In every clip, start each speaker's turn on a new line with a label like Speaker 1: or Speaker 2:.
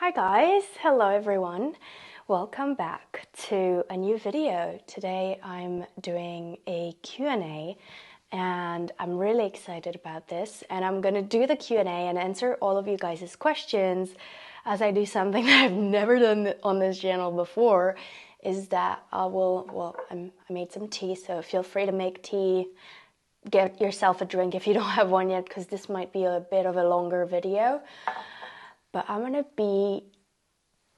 Speaker 1: Hi guys, hello everyone. Welcome back to a new video. Today I'm doing a Q&A and I'm really excited about this, and I'm going to do the Q&A and answer all of you guys' questions as I do something that I've never done on this channel before, is that I made some tea, so feel free to make tea. Get yourself a drink if you don't have one yet, because this might be a bit of a longer video. But I'm going to be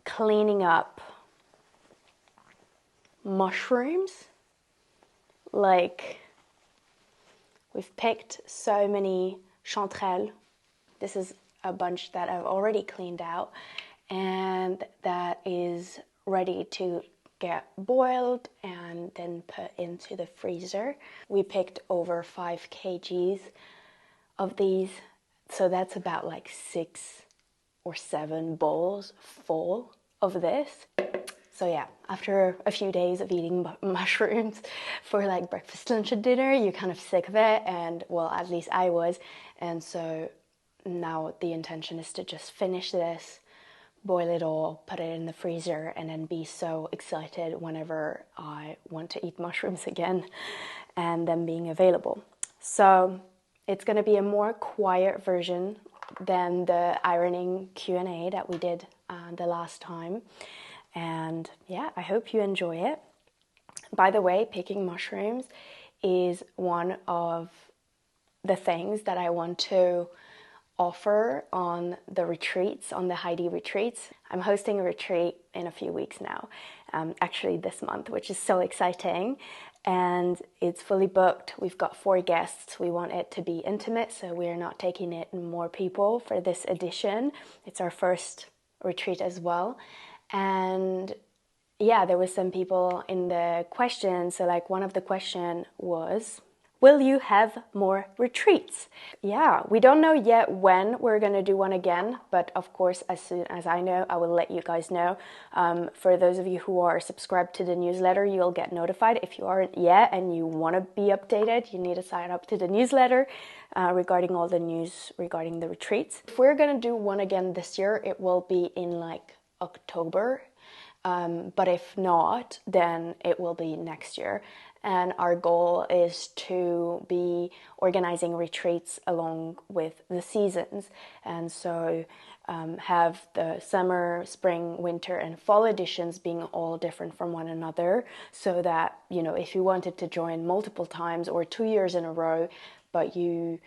Speaker 1: cleaning up mushrooms. Like, we've picked so many chanterelles. This is a bunch that I've already cleaned out and that is ready to get boiled and then put into the freezer. We picked over 5 kgs of these, so that's about like 6 or 7 bowls full of this. So yeah, after a few days of eating mushrooms for like breakfast, lunch, and dinner, you're kind of sick of it, and well, at least I was. And so now the intention is to just finish this, boil it all, put it in the freezer, and then be so excited whenever I want to eat mushrooms again and them being available. So it's going to be a more quiet version than the ironing Q&A that we did the last time. And yeah, I hope you enjoy it. By the way, picking mushrooms is one of the things that I want to offer on the retreats, on the Heidi retreats. I'm hosting a retreat in a few weeks now, actually this month, which is so exciting. And it's fully booked. We've got 4 guests. We want it to be intimate, so we're not taking in more people for this edition. It's our first retreat as well. And yeah, there was some people in the questions. So like one of the question was, will you have more retreats? Yeah, we don't know yet when we're going to do one again, but of course, as soon as I know, I will let you guys know. For those of you who are subscribed to the newsletter, you'll get notified. If you aren't yet and you want to be updated, you need to sign up to the newsletter regarding all the news regarding the retreats. If we're going to do one again this year, it will be in like October. But if not, then it will be next year. And our goal is to be organizing retreats along with the seasons. And so have the summer, spring, winter, and fall editions being all different from one another, so that, you know, if you wanted to join multiple times or 2 years in a row, but you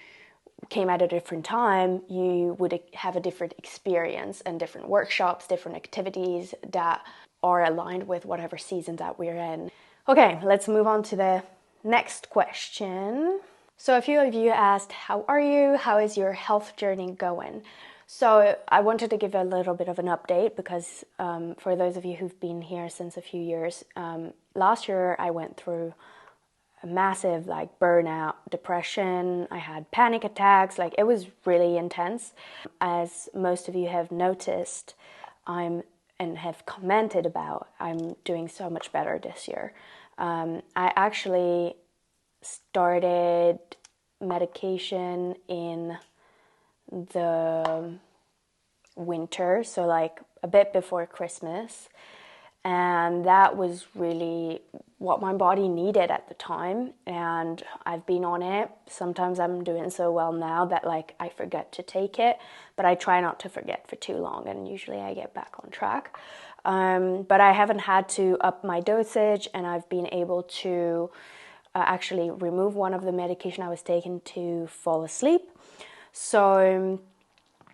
Speaker 1: came at a different time, you would have a different experience and different workshops, different activities that are aligned with whatever season that we're in. Okay, let's move on to the next question. So a few of you asked, how are you? How is your health journey going? So I wanted to give a little bit of an update because for those of you who've been here since a few years, last year I went through a massive like burnout, depression. I had panic attacks. Like, it was really intense. As most of you have noticed, and have commented about, I'm doing so much better this year. I actually started medication in the winter, so like a bit before Christmas, and that was really what my body needed at the time, and I've been on it. Sometimes I'm doing so well now that like I forget to take it, but I try not to forget for too long, and usually I get back on track. But I haven't had to up my dosage, and I've been able to actually remove one of the medication I was taking to fall asleep. So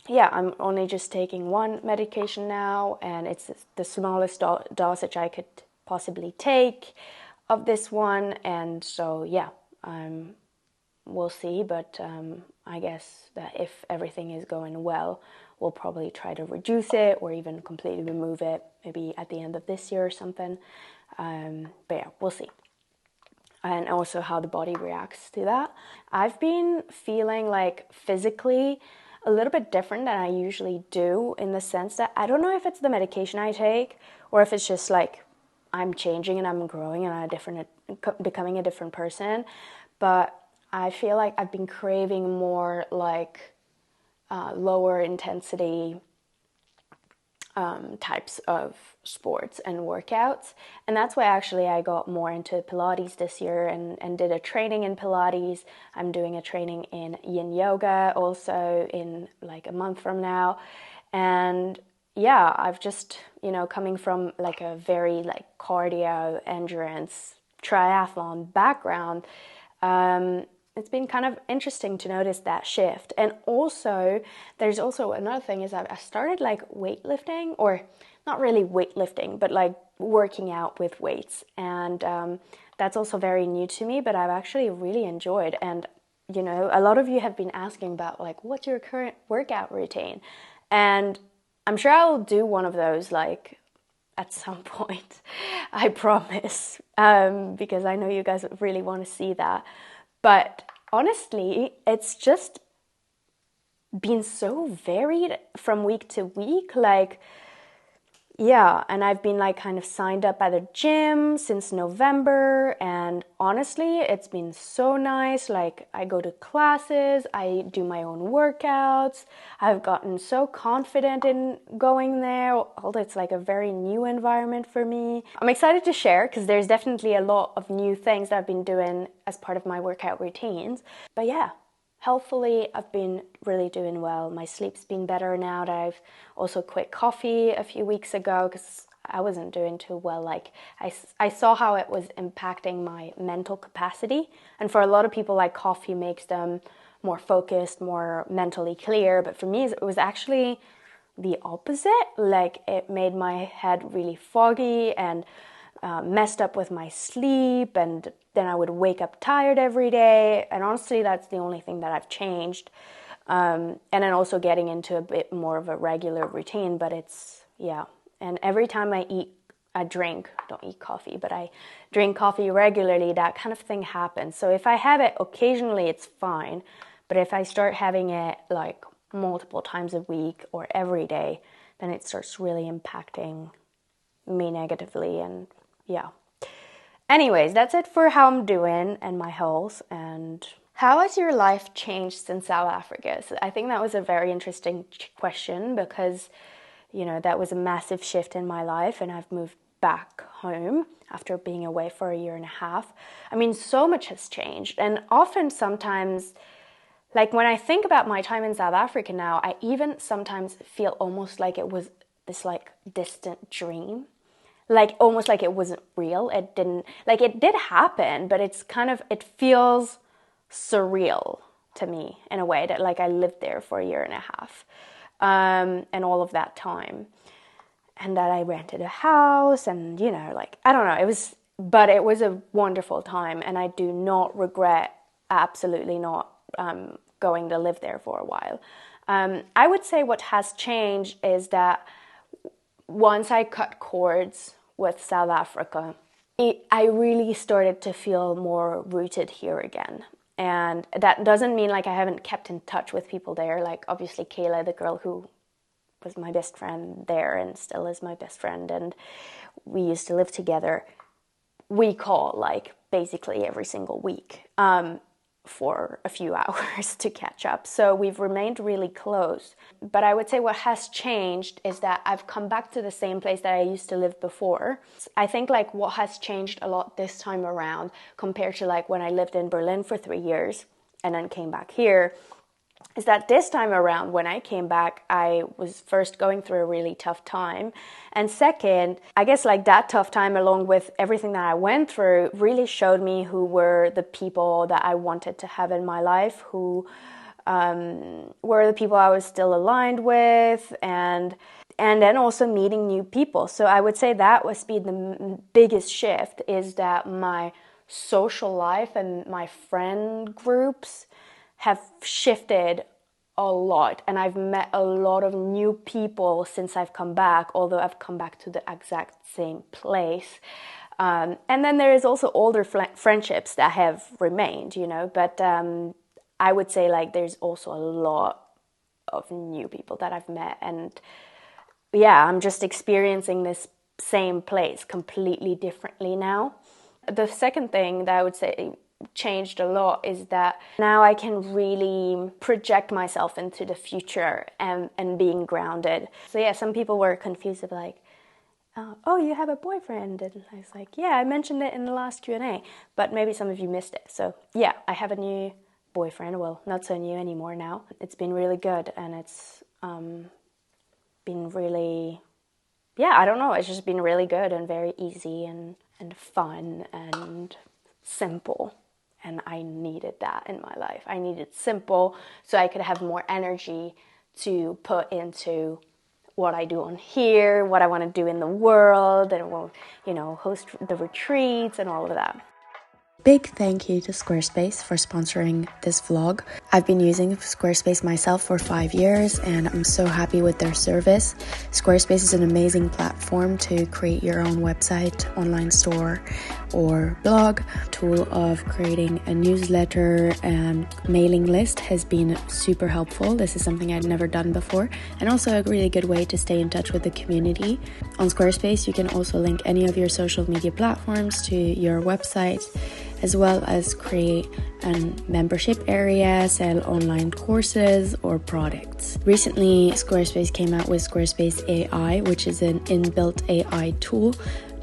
Speaker 1: yeah, I'm only just taking one medication now, and it's the smallest dosage I could possibly take of this one. And so yeah, we'll see, but I guess that if everything is going well, we'll probably try to reduce it or even completely remove it, maybe at the end of this year or something. But yeah, we'll see. And also how the body reacts to that. I've been feeling like physically a little bit different than I usually do, in the sense that I don't know if it's the medication I take or if it's just like I'm changing and I'm growing and I'm becoming a different person. But I feel like I've been craving more like lower intensity types of sports and workouts. And that's why actually I got more into Pilates this year and did a training in Pilates. I'm doing a training in Yin Yoga also in like a month from now. And yeah, I've just, coming from like a very like cardio, endurance, triathlon background, it's been kind of interesting to notice that shift. And also, there's also another thing is I started like weightlifting, or not really weightlifting, but like working out with weights. And that's also very new to me, but I've actually really enjoyed. And, a lot of you have been asking about like, what's your current workout routine? And I'm sure I'll do one of those like at some point, I promise, because I know you guys really want to see that. But honestly, it's just been so varied from week to week. Like, yeah, and I've been like kind of signed up at the gym since November, and honestly, it's been so nice. Like, I go to classes, I do my own workouts. I've gotten so confident in going there, although it's like a very new environment for me. I'm excited to share because there's definitely a lot of new things that I've been doing as part of my workout routines. But yeah, healthfully, I've been really doing well. My sleep's been better now that I've also quit coffee a few weeks ago because I wasn't doing too well. Like, I saw how it was impacting my mental capacity. And for a lot of people, like, coffee makes them more focused, more mentally clear. But for me, it was actually the opposite. Like, it made my head really foggy and messed up with my sleep, and then I would wake up tired every day. And honestly, that's the only thing that I've changed. And then also getting into a bit more of a regular routine, but it's, yeah. And every time I don't eat coffee, but I drink coffee regularly, that kind of thing happens. So if I have it occasionally, it's fine. But if I start having it like multiple times a week or every day, then it starts really impacting me negatively. And yeah. Anyways, that's it for how I'm doing and my health. And how has your life changed since South Africa? So I think that was a very interesting question because, that was a massive shift in my life, and I've moved back home after being away for a year and a half. I mean, so much has changed. And often sometimes, like when I think about my time in South Africa now, I even sometimes feel almost like it was this like distant dream. Like almost like it wasn't real. It did happen, but it feels surreal to me in a way that like I lived there for a year and a half, and all of that time, and that I rented a house, and I don't know, but it was a wonderful time, and I do not regret, absolutely not, going to live there for a while. I would say what has changed is that once I cut cords with South Africa, I really started to feel more rooted here again. And that doesn't mean like I haven't kept in touch with people there. Like obviously Kayla, the girl who was my best friend there and still is my best friend, and we used to live together. We call like basically every single week for a few hours to catch up. So we've remained really close. But I would say what has changed is that I've come back to the same place that I used to live before. I think like what has changed a lot this time around compared to like when I lived in Berlin for 3 years and then came back here is that this time around when I came back, I was first going through a really tough time. And second, I guess like that tough time along with everything that I went through really showed me who were the people that I wanted to have in my life, who were the people I was still aligned with, and then also meeting new people. So I would say that was the biggest shift, is that my social life and my friend groups have shifted a lot, and I've met a lot of new people since I've come back, although I've come back to the exact same place. And then there is also older friendships that have remained, but I would say like there's also a lot of new people that I've met, and yeah, I'm just experiencing this same place completely differently now. The second thing that I would say changed a lot is that now I can really project myself into the future and being grounded. So yeah, some people were confused of like, oh, you have a boyfriend? And I was like, yeah, I mentioned it in the last Q&A, but maybe some of you missed it. So yeah, I have a new boyfriend. Well, not so new anymore now. It's been really good, and it's been really, yeah, I don't know, it's just been really good and very easy and fun and simple. And I needed that in my life. I needed simple so I could have more energy to put into what I do on here, what I want to do in the world, and, you know, host the retreats and all of that. Big thank you to Squarespace for sponsoring this vlog. I've been using Squarespace myself for 5 years, and I'm so happy with their service. Squarespace is an amazing platform to create your own website, online store, or blog. The tool of creating a newsletter and mailing list has been super helpful. This is something I'd never done before, and also a really good way to stay in touch with the community. On Squarespace, you can also link any of your social media platforms to your website, as well as create a membership area, sell online courses or products. Recently, Squarespace came out with Squarespace AI, which is an inbuilt AI tool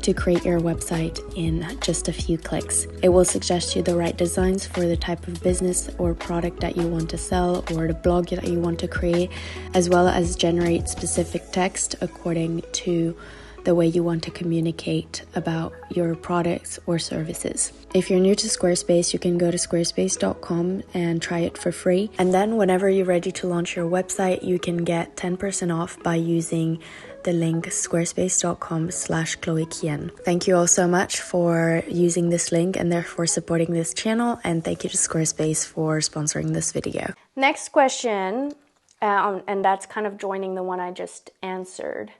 Speaker 1: to create your website in just a few clicks. It will suggest you the right designs for the type of business or product that you want to sell or the blog that you want to create, as well as generate specific text according to the way you want to communicate about your products or services. If you're new to Squarespace, you can go to squarespace.com and try it for free. And then whenever you're ready to launch your website, you can get 10% off by using the link squarespace.com/ChloeKien. Thank you all so much for using this link and therefore supporting this channel. And thank you to Squarespace for sponsoring this video. Next question, and that's kind of joining the one I just answered.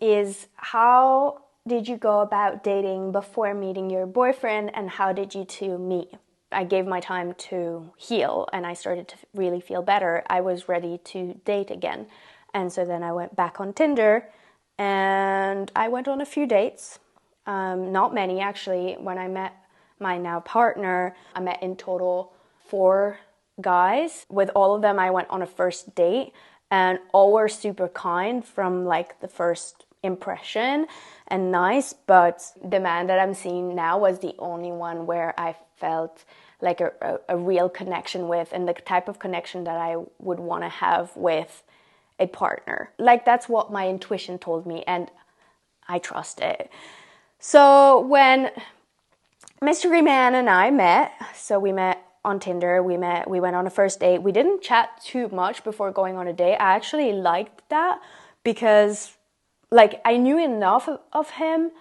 Speaker 1: Is how did you go about dating before meeting your boyfriend, and how did you two meet? I gave my time to heal, and I started to really feel better. I was ready to date again. And so then I went back on Tinder, and I went on a few dates. Not many, actually. When I met my now partner, I met in total 4 guys. With all of them, I went on a first date. And all were super kind from like the first impression and nice, but the man that I'm seeing now was the only one where I felt like a real connection with, and the type of connection that I would want to have with a partner. Like, that's what my intuition told me, and I trust it. So when Mystery Man and I met, so we met on Tinder, we went on a first date. We didn't chat too much before going on a date. I actually liked that because, like, I knew enough of him.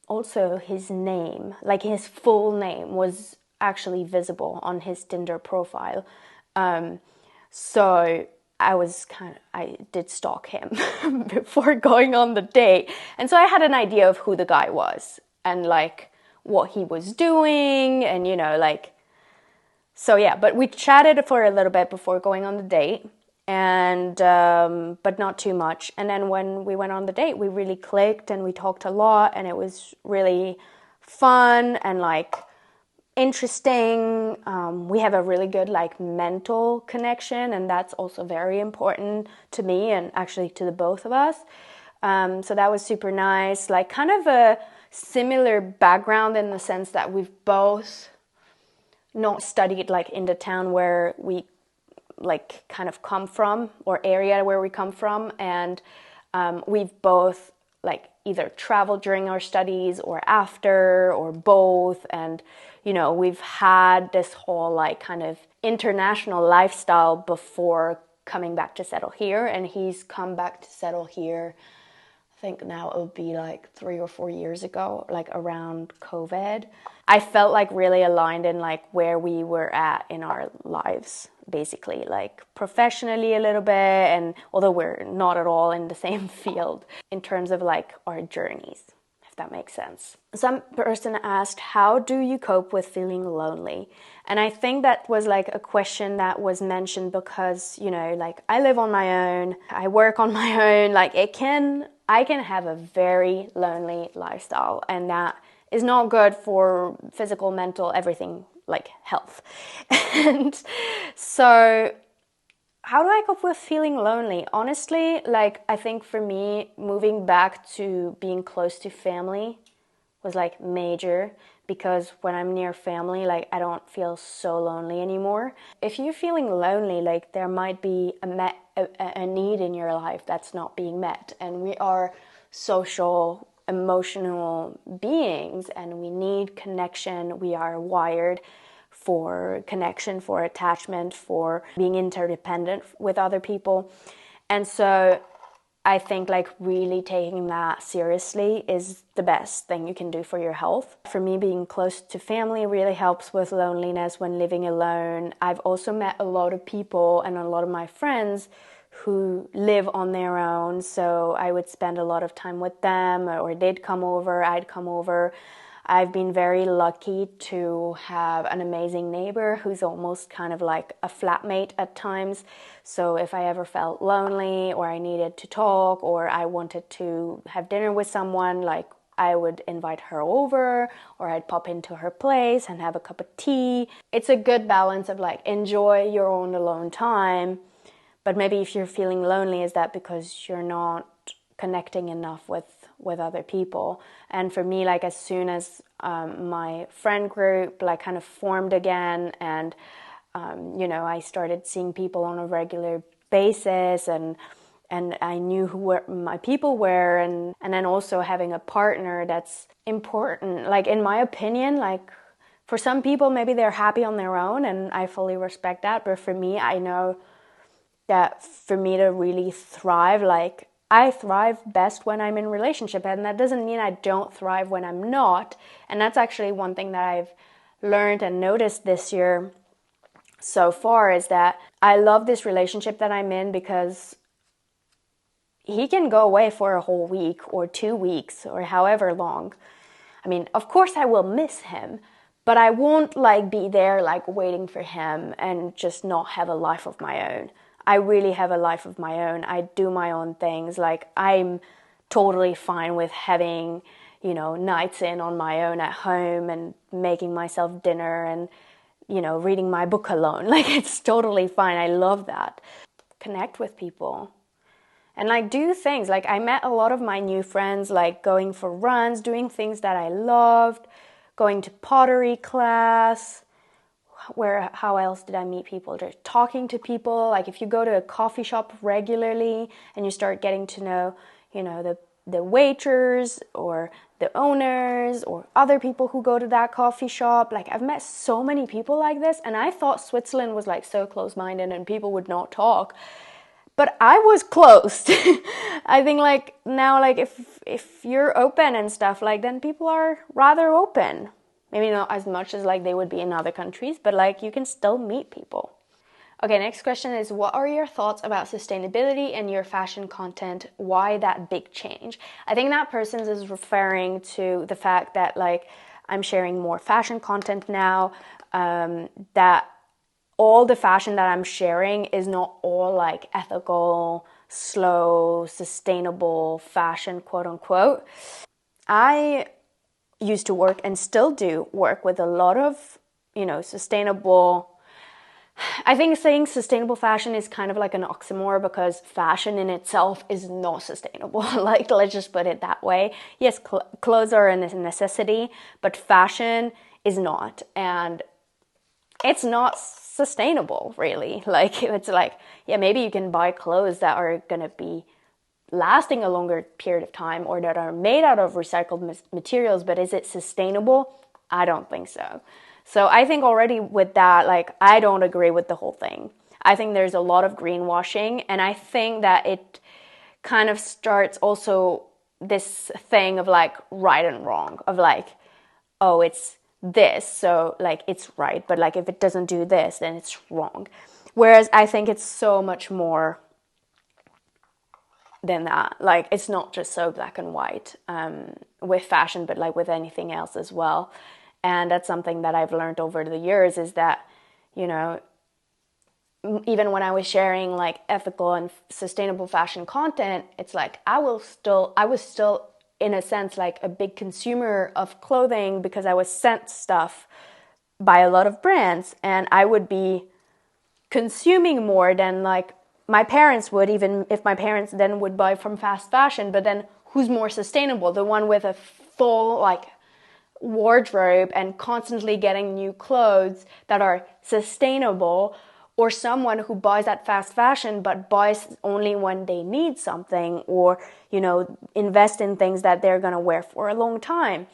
Speaker 1: Also, his name, like his full name, was actually visible on his Tinder profile. So I did stalk him before going on the date. And so I had an idea of who the guy was and, like, what he was doing, and, you know, like, so yeah, but we chatted for a little bit before going on the date, and but not too much. And then when we went on the date, we really clicked and we talked a lot, and it was really fun and like interesting. We have a really good like mental connection, and that's also very important to me and actually to the both of us. So that was super nice, like kind of a similar background in the sense that we've both not studied like in the town where we like kind of come from, or area where we come from, and we've both like either traveled during our studies or after or both, and you know, we've had this whole like kind of international lifestyle before coming back to settle here, and he's come back to settle here, I think now it would be like 3 or 4 years ago, like around COVID. I felt like really aligned in like where we were at in our lives, basically, like professionally a little bit, and although we're not at all in the same field in terms of like our journeys, if that makes sense. Some person asked, how do you cope with feeling lonely? And I think that was like a question that was mentioned because, you know, like I live on my own, I work on my own, like I can have a very lonely lifestyle, and that is not good for physical, mental, everything, like health. And so how do I cope with feeling lonely? Honestly, like I think for me, moving back to being close to family was like major, because when I'm near family, like I don't feel so lonely anymore. If you're feeling lonely, like there might be a need in your life that's not being met, and we are social, emotional beings, and we need connection. We are wired for connection, for attachment, for being interdependent with other people. And so I think like really taking that seriously is the best thing you can do for your health. For me, being close to family really helps with loneliness when living alone. I've also met a lot of people and a lot of my friends who live on their own, so I would spend a lot of time with them, or they'd come over, I'd come over. I've been very lucky to have an amazing neighbor who's almost kind of like a flatmate at times. So if I ever felt lonely, or I needed to talk, or I wanted to have dinner with someone, like I would invite her over, or I'd pop into her place and have a cup of tea. It's a good balance of like enjoy your own alone time, but maybe if you're feeling lonely, is that because you're not connecting enough with other people? And for me, like as soon as my friend group like kind of formed again, and I started seeing people on a regular basis, and I knew who my people were, and then also having a partner, that's important. Like in my opinion, like for some people maybe they're happy on their own, and I fully respect that, but for me, I know that for me to really thrive, like I thrive best when I'm in relationship, and that doesn't mean I don't thrive when I'm not. And that's actually one thing that I've learned and noticed this year so far, is that I love this relationship that I'm in because he can go away for a whole week or 2 weeks or however long. I mean, of course I will miss him, but I won't like be there like waiting for him and just not have a life of my own. I really have a life of my own. I do my own things. Like I'm totally fine with having, nights in on my own at home and making myself dinner and, reading my book alone. Like it's totally fine. I love that. Connect with people. And like do things. Like I met a lot of my new friends, like going for runs, doing things that I loved, going to pottery class. How else did I meet people? Just talking to people. Like if you go to a coffee shop regularly and you start getting to know, the waiters or the owners or other people who go to that coffee shop. Like I've met so many people like this, and I thought Switzerland was like so close-minded and people would not talk. But I was closed. I think like now, like if you're open and stuff, like then people are rather open. Maybe not as much as like they would be in other countries, but like you can still meet people. Okay, next question is, what are your thoughts about sustainability in your fashion content? Why that big change? I think that person is referring to the fact that like I'm sharing more fashion content now, that all the fashion that I'm sharing is not all like ethical, slow, sustainable fashion, quote unquote. I used to work and still do work with a lot of, sustainable. I think saying sustainable fashion is kind of like an oxymoron, because fashion in itself is not sustainable. Like, let's just put it that way. Yes, clothes are a necessity, but fashion is not. And it's not sustainable, really. Like, it's like, yeah, maybe you can buy clothes that are going to be lasting a longer period of time or that are made out of recycled materials, but is it sustainable? I don't think so. So I think already with that, like, I don't agree with the whole thing. I think there's a lot of greenwashing, and I think that it kind of starts also this thing of like right and wrong, of like, oh, it's this, so like it's right, but like if it doesn't do this, then it's wrong. Whereas I think it's so much more than that. Like it's not just so black and white with fashion, but like with anything else as well. And that's something that I've learned over the years, is that, even when I was sharing like ethical and sustainable fashion content, it's like I was still in a sense, like a big consumer of clothing because I was sent stuff by a lot of brands, and I would be consuming more than like my parents would, even if my parents then would buy from fast fashion. But then who's more sustainable? The one with a full like wardrobe and constantly getting new clothes that are sustainable, or someone who buys at fast fashion but buys only when they need something, or, you know, invest in things that they're going to wear for a long time.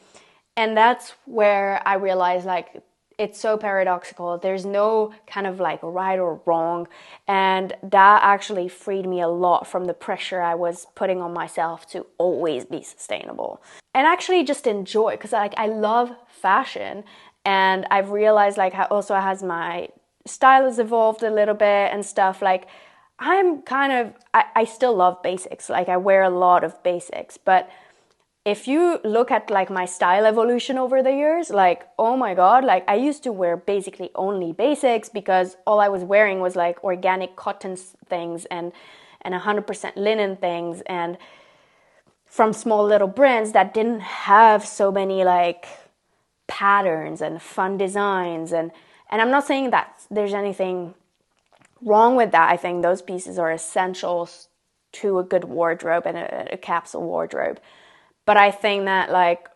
Speaker 1: And that's where I realized, like, it's so paradoxical. There's no kind of like right or wrong. And that actually freed me a lot from the pressure I was putting on myself to always be sustainable. And actually just enjoy, because like I love fashion, and I've realized like how also as my style has evolved a little bit and stuff, like I'm kind of, I still love basics. Like I wear a lot of basics, but if you look at like my style evolution over the years, like, oh my God, like I used to wear basically only basics because all I was wearing was like organic cotton things and 100% linen things, and from small little brands that didn't have so many like patterns and fun designs. And I'm not saying that there's anything wrong with that. I think those pieces are essentials to a good wardrobe and a capsule wardrobe. But I think that like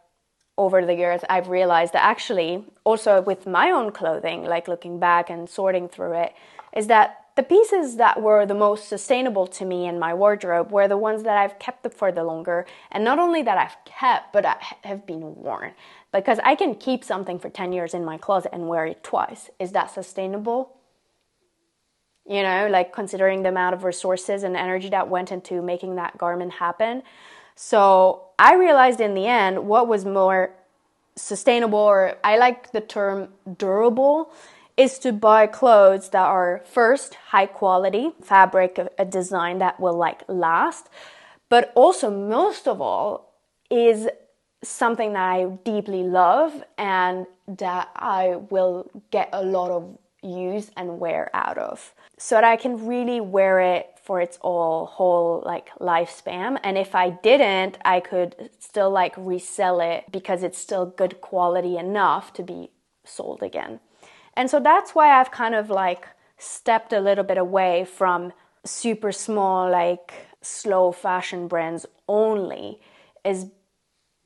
Speaker 1: over the years, I've realized that actually also with my own clothing, like looking back and sorting through it, is that the pieces that were the most sustainable to me in my wardrobe were the ones that I've kept for the longer. And not only that I've kept, but have been worn. Because I can keep something for 10 years in my closet and wear it twice. Is that sustainable? You know, like considering the amount of resources and energy that went into making that garment happen. So I realized in the end what was more sustainable, or I like the term durable, is to buy clothes that are first high quality fabric, a design that will like last, but also most of all is something that I deeply love and that I will get a lot of use and wear out of, so that I can really wear it for its whole like lifespan. And if I didn't, I could still like resell it because it's still good quality enough to be sold again. And so that's why I've kind of like stepped a little bit away from super small like slow fashion brands only, is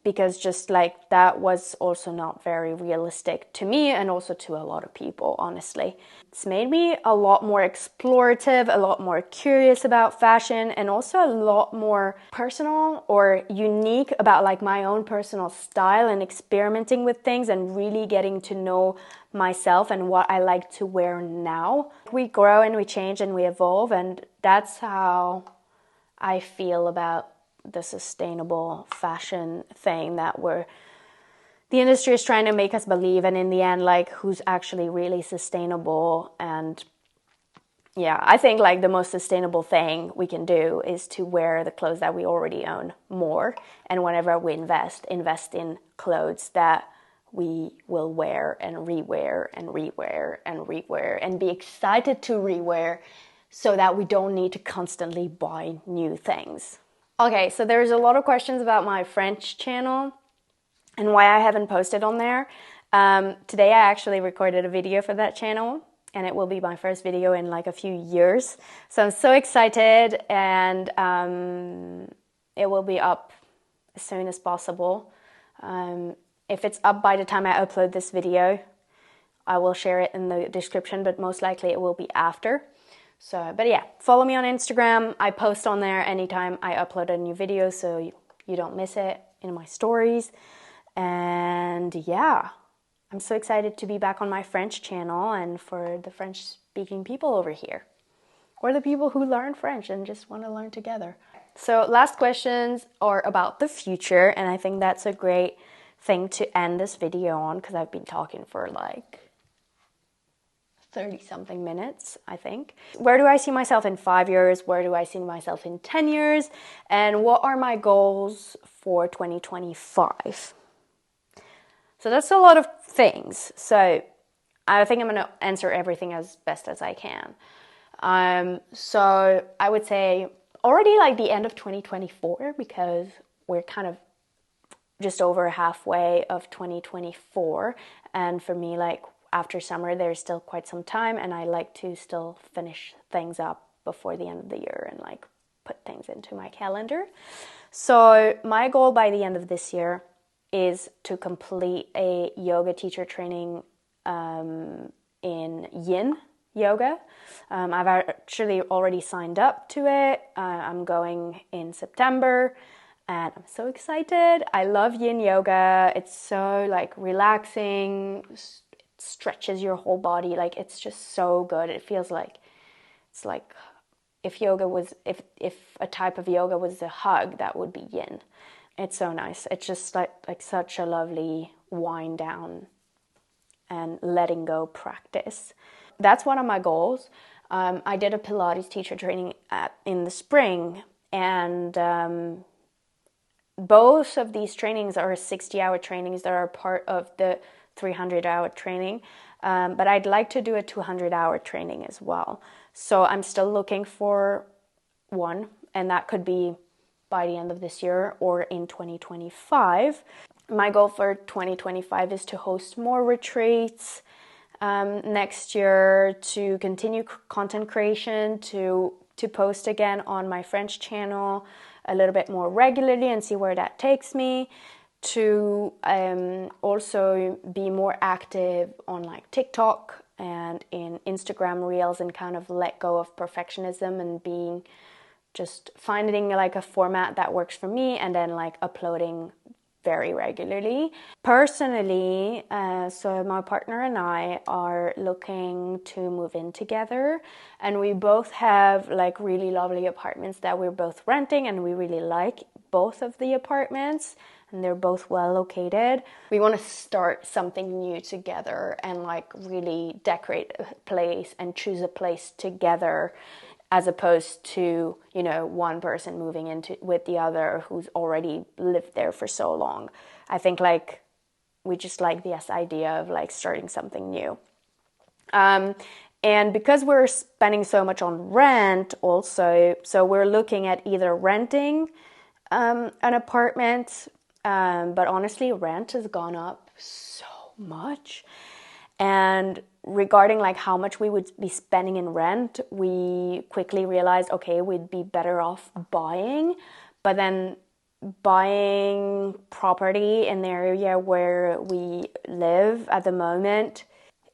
Speaker 1: because just like that was also not very realistic to me and also to a lot of people, honestly. It's made me a lot more explorative, a lot more curious about fashion, and also a lot more personal or unique about like my own personal style and experimenting with things and really getting to know myself and what I like to wear now. We grow and we change and we evolve, and that's how I feel about the sustainable fashion thing that the industry is trying to make us believe, and in the end, like, who's actually really sustainable. And yeah, I think like the most sustainable thing we can do is to wear the clothes that we already own more, and whenever we invest in clothes that we will wear and rewear and rewear and rewear and be excited to rewear, so that we don't need to constantly buy new things. Okay, so there's a lot of questions about my French channel and why I haven't posted on there. Today I actually recorded a video for that channel, and it will be my first video in like a few years. So I'm so excited, and it will be up as soon as possible. If it's up by the time I upload this video, I will share it in the description, but most likely it will be after. So, but yeah, follow me on Instagram. I post on there anytime I upload a new video, so you don't miss it in my stories. And yeah, I'm so excited to be back on my French channel and for the French-speaking people over here, or the people who learn French and just want to learn together. So last questions are about the future, and I think that's a great thing to end this video on, because I've been talking for like 30-something minutes, I think. Where do I see myself in 5 years? Where do I see myself in 10 years? And what are my goals for 2025? So that's a lot of things. So I think I'm going to answer everything as best as I can. So I would say already like the end of 2024, because we're kind of just over halfway of 2024. And for me, like after summer, there's still quite some time, and I like to still finish things up before the end of the year and like put things into my calendar. So my goal by the end of this year is to complete a yoga teacher training in Yin yoga. I've actually already signed up to it. I'm going in September, and I'm so excited. I love Yin yoga. It's so like relaxing. It stretches your whole body. Like it's just so good. It feels like it's like if yoga was if a type of yoga was a hug, that would be Yin. It's so nice. It's just like such a lovely wind down and letting go practice. That's one of my goals. I did a Pilates teacher training in the spring, and both of these trainings are 60-hour trainings that are part of the 300-hour training, but I'd like to do a 200-hour training as well. So I'm still looking for one, and that could be by the end of this year or in 2025. My goal for 2025 is to host more retreats next year, to continue content creation, to post again on my French channel a little bit more regularly and see where that takes me, to also be more active on like TikTok and in Instagram Reels, and kind of let go of perfectionism and being just finding like a format that works for me, and then like uploading very regularly. Personally, so my partner and I are looking to move in together, and we both have like really lovely apartments that we're both renting, and we really like both of the apartments, and they're both well located. We want to start something new together and like really decorate a place and choose a place together, as opposed to, you know, one person moving into with the other who's already lived there for so long. I think like we just like this idea of like starting something new. And because we're spending so much on rent also, so we're looking at either renting an apartment, but honestly, rent has gone up so much. And regarding like how much we would be spending in rent, we quickly realized, okay, we'd be better off buying. But then buying property in the area where we live at the moment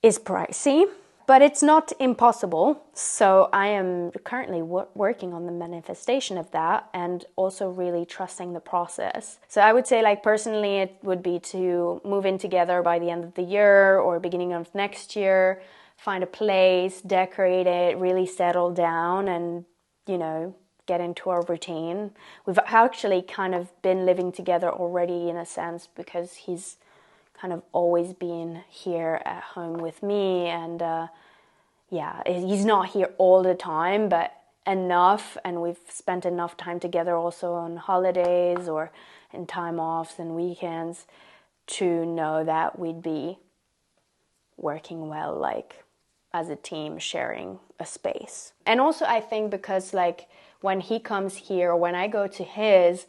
Speaker 1: is pricey, but it's not impossible. So I am currently working on the manifestation of that, and also really trusting the process. So I would say like personally it would be to move in together by the end of the year or beginning of next year, find a place, decorate it, really settle down, and, you know, get into our routine. We've actually kind of been living together already in a sense, because he's kind of always been here at home with me, and yeah, he's not here all the time, but enough, and we've spent enough time together also on holidays or in time offs and weekends to know that we'd be working well, like as a team, sharing a space. And also I think because like when he comes here, when I go to his,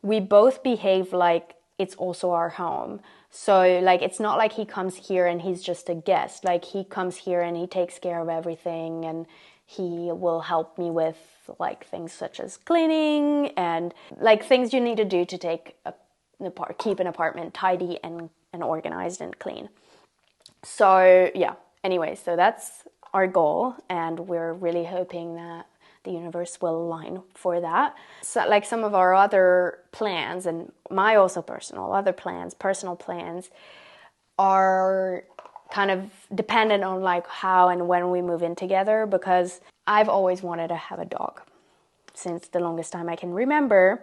Speaker 1: we both behave like it's also our home. So like it's not like he comes here and he's just a guest. Like he comes here and he takes care of everything, and he will help me with like things such as cleaning and like things you need to do to keep an apartment tidy and organized and clean. So yeah, anyway, so that's our goal, and we're really hoping that the universe will align for that. So like some of our other plans, and my also personal plans are kind of dependent on like how and when we move in together, because I've always wanted to have a dog since the longest time I can remember,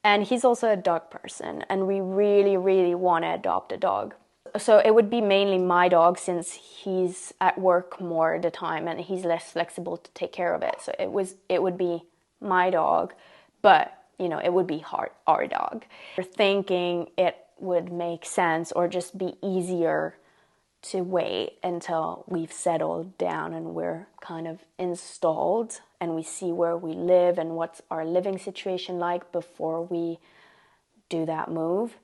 Speaker 1: and he's also a dog person, and we really, really want to adopt a dog. So it would be mainly my dog, since he's at work more of the time and he's less flexible to take care of it. So it would be my dog, but you know, it would be our dog. We're thinking it would make sense or just be easier to wait until we've settled down and we're kind of installed and we see where we live and what's our living situation like before we do that move.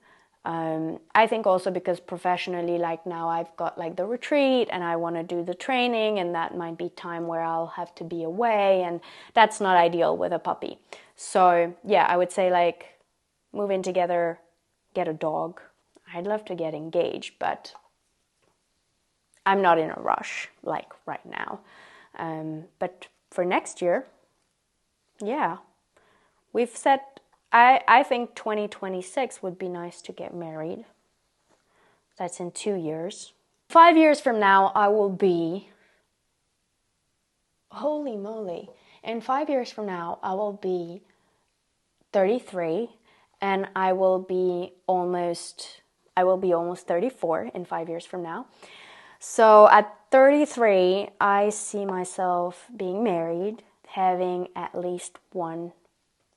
Speaker 1: I think also because professionally, like now I've got like the retreat and I want to do the training, and that might be time where I'll have to be away, and that's not ideal with a puppy. So yeah, I would say like move in together, get a dog. I'd love to get engaged, but I'm not in a rush like right now. But for next year, yeah, we've set, I think 2026 would be nice to get married. That's in 2 years. 5 years from now, I will be, holy moly, in 5 years from now, I will be 33, and I will be almost 34 in 5 years from now. So at 33, I see myself being married, having at least one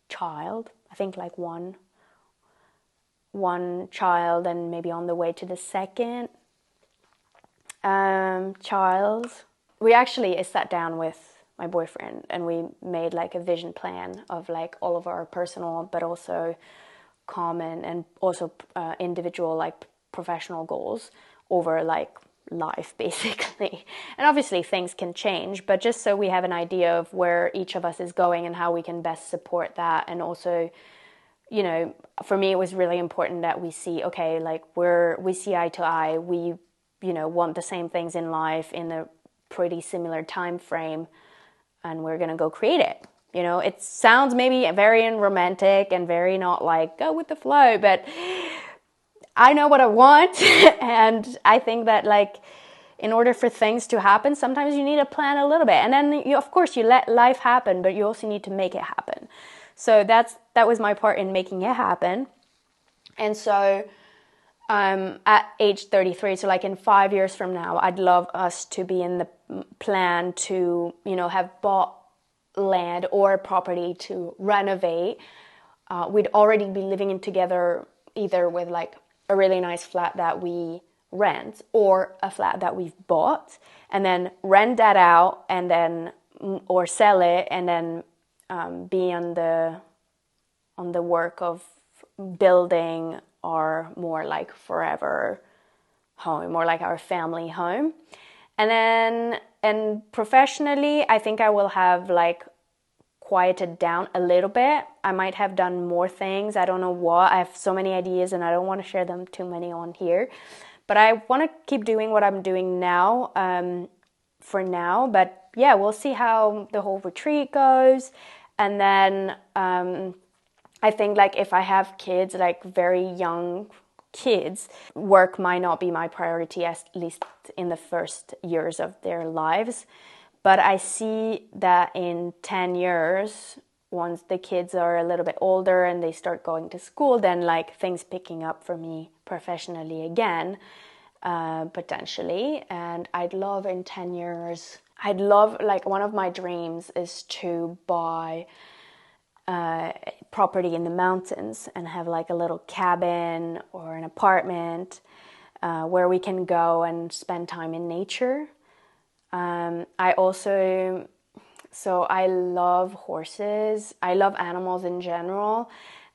Speaker 1: child. I think like one child, and maybe on the way to the second child. We actually sat down with my boyfriend and we made like a vision plan of like all of our personal but also common and also individual like professional goals over like life basically. And obviously things can change, but just so we have an idea of where each of us is going and how we can best support that. And also, you know, for me it was really important that we see, okay, like we see eye to eye, we, you know, want the same things in life in a pretty similar time frame, and we're gonna go create it. You know, it sounds maybe very romantic and very not like go with the flow, but I know what I want. And I think that like in order for things to happen, sometimes you need to plan a little bit, and then you, of course, you let life happen, but you also need to make it happen. So that was my part in making it happen. And so at age 33, so like in 5 years from now, I'd love us to be in the plan to, you know, have bought land or property to renovate. We'd already be living in together, either with like a really nice flat that we rent or a flat that we've bought, and then rent that out and then or sell it, and then be on the work of building our more like forever home, or like our family home. And professionally, I think I will have like quieted down a little bit. I might have done more things. I don't know what. I have so many ideas and I don't want to share them too many on here. But I want to keep doing what I'm doing now for now. But yeah, we'll see how the whole retreat goes. And then I think like if I have kids, like very young kids, work might not be my priority, at least in the first years of their lives. But I see that in 10 years, once the kids are a little bit older and they start going to school, then like things picking up for me professionally again, potentially. And I'd love in 10 years, I'd love, like one of my dreams is to buy property in the mountains and have like a little cabin or an apartment where we can go and spend time in nature. I love horses. I love animals in general.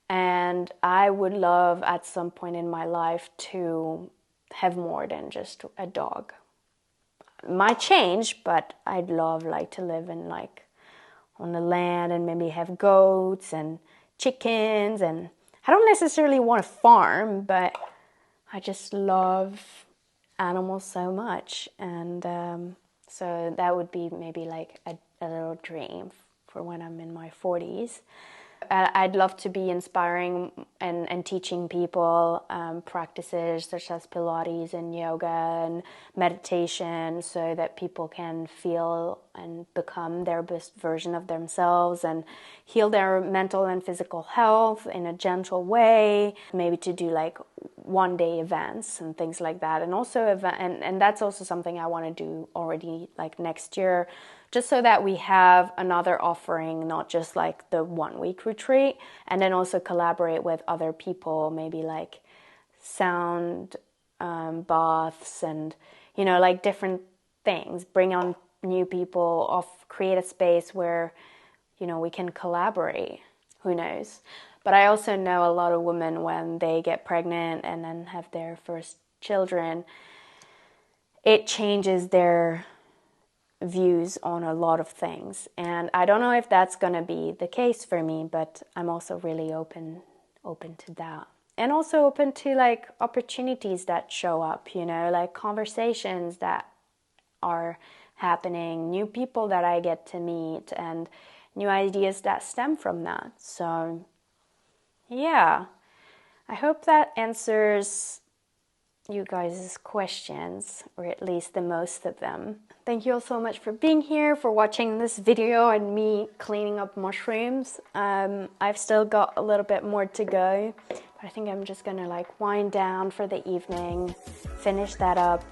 Speaker 1: And I would love at some point in my life to have more than just a dog. Might change, but I'd love like to live in like on the land and maybe have goats and chickens. And I don't necessarily want a farm, but I just love animals so much. And so that would be maybe like a little dream for when I'm in my 40s. I'd love to be inspiring and teaching people practices such as Pilates and yoga and meditation, so that people can feel and become their best version of themselves and heal their mental and physical health in a gentle way. Maybe to do like one-day events and things like that. And also and that's also something I want to do already like next year, just so that we have another offering, not just like the 1 week retreat, and then also collaborate with other people, maybe like sound baths and, you know, like different things, bring on new people, create a space where, you know, we can collaborate. Who knows? But I also know a lot of women, when they get pregnant and then have their first children, it changes their views on a lot of things. And I don't know if that's going to be the case for me, but I'm also really open to that. And also open to like opportunities that show up, you know, like conversations that are happening, new people that I get to meet, and new ideas that stem from that. So yeah, I hope that answers you guys' questions, or at least the most of them. Thank you all so much for being here, for watching this video and me cleaning up mushrooms. I've still got a little bit more to go, but I think I'm just gonna like wind down for the evening, finish that up.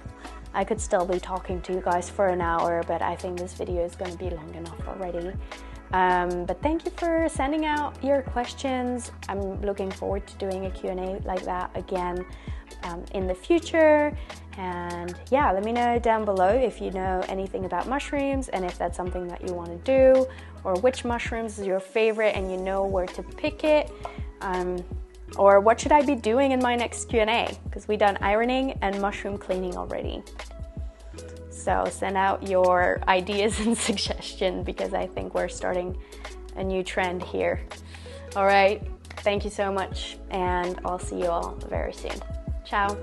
Speaker 1: I could still be talking to you guys for an hour, but I think this video is gonna be long enough already. But thank you for sending out your questions. I'm looking forward to doing a Q&A like that again in the future. And yeah, let me know down below if you know anything about mushrooms, and if that's something that you want to do, or which mushrooms is your favorite and you know where to pick it, or what should I be doing in my next Q&A, because we done ironing and mushroom cleaning already. So send out your ideas and suggestions, because I think we're starting a new trend here. All right, thank you so much, and I'll see you all very soon. Ciao.